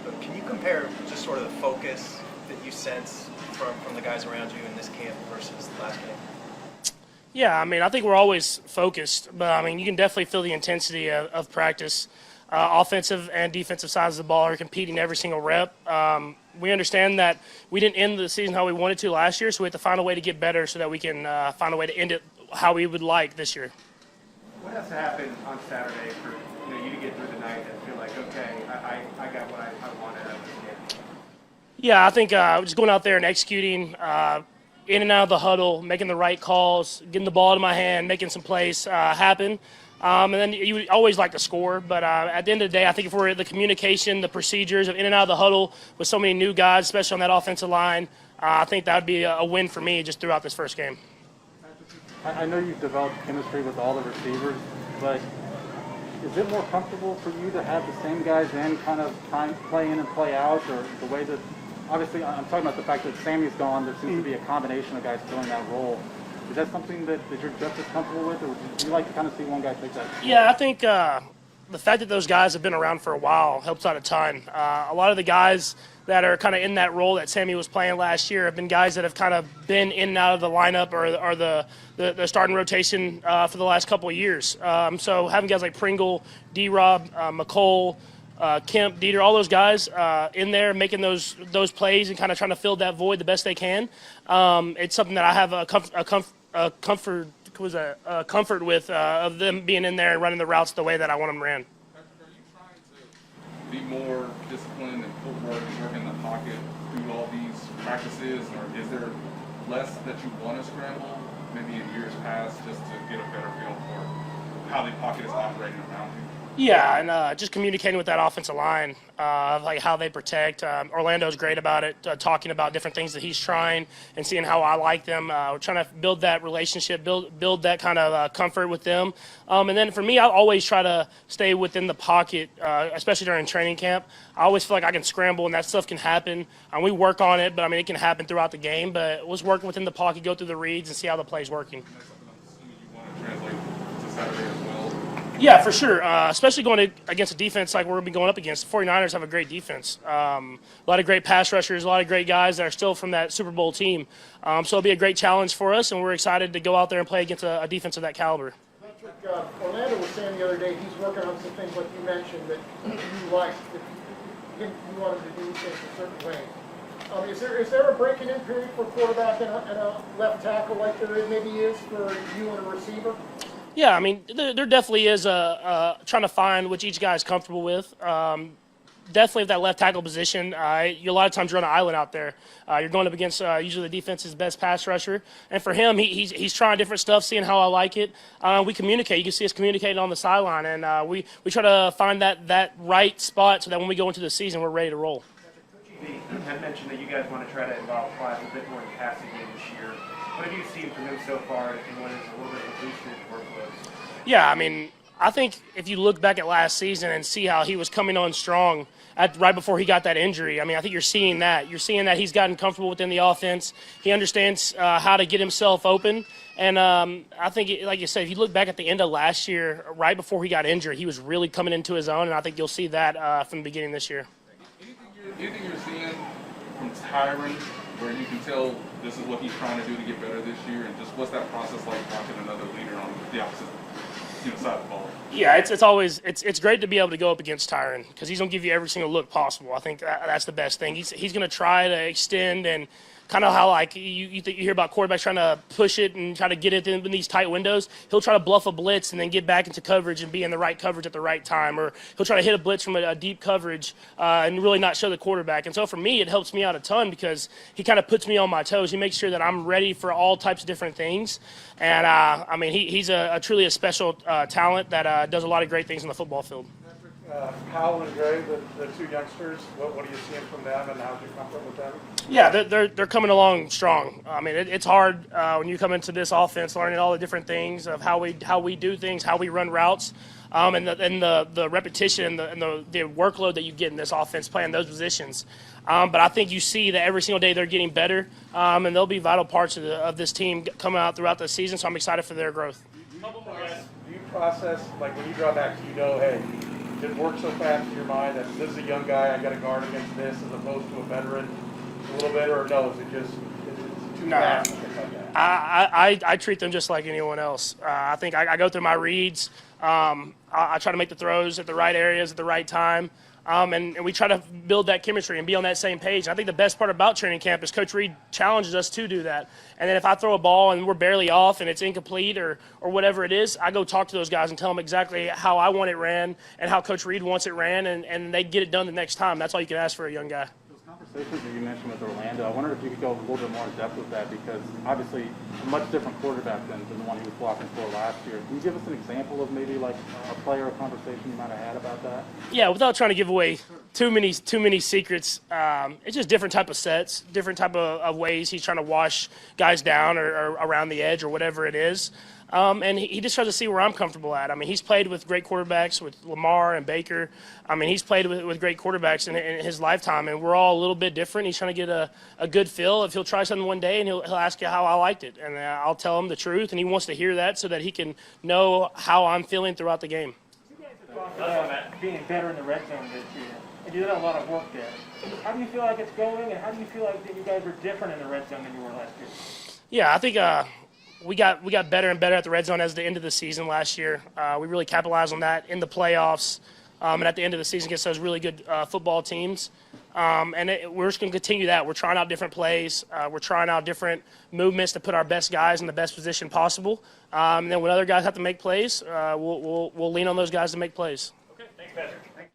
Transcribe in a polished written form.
But can you compare just sort of the focus that you sense from the guys around you in this camp versus the last game? Yeah, I mean, I think we're always focused, but I mean, you can definitely feel the intensity of practice. Offensive and defensive sides of the ball are competing every single rep. We understand that we didn't end the season how we wanted to last year, so we have to find a way to get better so that we can find a way to end it how we would like this year. What has to happen on Saturday for you to get through the night and feel like, okay, I got what I wanted out of this game? Yeah, I think just going out there and executing in and out of the huddle, making the right calls, getting the ball into my hand, making some plays happen. And then you would always like to score, but at the end of the day, I think if we're the communication, the procedures of in and out of the huddle with so many new guys, especially on that offensive line, I think that would be a win for me just throughout this first game. I know you've developed chemistry with all the receivers, but is it more comfortable for you to have the same guys in kind of play in and play out, or the way that, obviously I'm talking about the fact that Sammy's gone, there seems to be a combination of guys filling that role. Is that something that you're just as comfortable with, or do you like to kind of see one guy take that? Yeah, I think the fact that those guys have been around for a while helps out a ton. A lot of the guys that are kind of in that role that Sammy was playing last year have been guys that have kind of been in and out of the lineup or the starting rotation for the last couple of years. So having guys like Pringle, D-Rob, McCole, Kemp, Dieter, all those guys in there making those plays and kind of trying to fill that void the best they can. It's something that I have a comfort with of them being in there and running the routes the way that I want them ran. Patrick, are you trying to be more disciplined and footwork and work in the pocket through all these practices, or is there less that you want to scramble maybe in years past just to get a better feel for how the pocket is operating around you? Yeah, and just communicating with that offensive line, like how they protect. Orlando's great about it, talking about different things that he's trying and seeing how I like them. We're trying to build that relationship, build that kind of comfort with them. And then for me, I always try to stay within the pocket, especially during training camp. I always feel like I can scramble and that stuff can happen. We work on it, but I mean, it can happen throughout the game. But let's work within the pocket, go through the reads, and see how the play's working. And that's something I'm assuming you want to translate to Saturday as well. Yeah, for sure. Especially going against a defense like we're going to be going up against. The 49ers have a great defense. A lot of great pass rushers, a lot of great guys that are still from that Super Bowl team. So it'll be a great challenge for us, and we're excited to go out there and play against a defense of that caliber. Patrick, Orlando was saying the other day he's working on some things like you mentioned that you like, that you want him to do things a certain way. Is there a breaking-in period for a quarterback and a left tackle like there maybe is for you and a receiver? Yeah, I mean, there definitely is trying to find which each guy is comfortable with. Definitely at that left tackle position, a lot of times you're on an island out there. You're going up against usually the defense's best pass rusher. And for him, he's trying different stuff, seeing how I like it. We communicate. You can see us communicating on the sideline. And we try to find that right spot so that when we go into the season, we're ready to roll. Coach E had mentioned that you guys want to try to involve Clive a bit more in the passing game this year. What have you seen from him so far in what is a little bit of a boosted workload? Yeah, I mean, I think if you look back at last season and see how he was coming on strong right before he got that injury, I mean, I think you're seeing that. You're seeing that he's gotten comfortable within the offense. He understands how to get himself open. And I think, like you said, if you look back at the end of last year, right before he got injured, he was really coming into his own, and I think you'll see that from the beginning this year. Anything you're seeing from Tyron where you can tell this is what he's trying to do to get better this year, and just what's that process like watching another leader on the opposite side of the ball? Yeah, it's always great to be able to go up against Tyron because he's going to give you every single look possible. I think that's the best thing. He's going to try to extend and kind of how like you hear about quarterbacks trying to push it and try to get it in these tight windows. He'll try to bluff a blitz and then get back into coverage and be in the right coverage at the right time, or he'll try to hit a blitz from a deep coverage and really not show the quarterback. And so for me, it helps me out a ton because he kind of puts me on my toes. He makes sure that I'm ready for all types of different things. And I mean, he's truly a special talent that does a lot of great things on the football field. Howell and Gray, the two youngsters, what are you seeing from them, and how's your comfort with them? Yeah, they're coming along strong. I mean, it's hard when you come into this offense, learning all the different things of how we do things, how we run routes, and the repetition and the workload that you get in this offense playing those positions. But I think you see that every single day they're getting better, and they'll be vital parts of this team coming out throughout the season. So I'm excited for their growth. Do you process, like when you draw back, you know, hey, did it work so fast in your mind that this is a young guy, I got to guard against this as opposed to a veteran a little bit, or no, is it just it's too No. fast and things like that? I treat them just like anyone else. I think I go through my reads. I try to make the throws at the right areas at the right time. And we try to build that chemistry and be on that same page. And I think the best part about training camp is Coach Reed challenges us to do that. And then if I throw a ball and we're barely off and it's incomplete or whatever it is, I go talk to those guys and tell them exactly how I want it ran and how Coach Reed wants it ran, and they get it done the next time. That's all you can ask for a young guy. Those conversations that you mentioned with Orlando, I wonder if you could go a little bit more in depth with that, because obviously a much different quarterback than the one he was blocking for last year. Can you give us an example of maybe like a player or conversation you might have had about that? Yeah, without trying to give away too many secrets, it's just different type of sets, different type of ways he's trying to wash guys down or around the edge or whatever it is. And he just tries to see where I'm comfortable at. I mean, he's played with great quarterbacks, with Lamar and Baker. I mean, he's played with great quarterbacks in his lifetime, and we're all a little bit different. He's trying to get a good feel. If he'll try something one day, and he'll ask you how I liked it, and I'll tell him the truth, and he wants to hear that so that he can know how I'm feeling throughout the game. You guys have talked about being better in the red zone this year, and you did a lot of work there. How do you feel like it's going, and how do you feel like that you guys were different in the red zone than you were last year? Yeah, I think we got better and better at the red zone as the end of the season last year. We really capitalized on that in the playoffs, and at the end of the season against those really good football teams. We're just going to continue that. We're trying out different plays. We're trying out different movements to put our best guys in the best position possible. And then when other guys have to make plays, we'll lean on those guys to make plays. Okay, thanks, Patrick.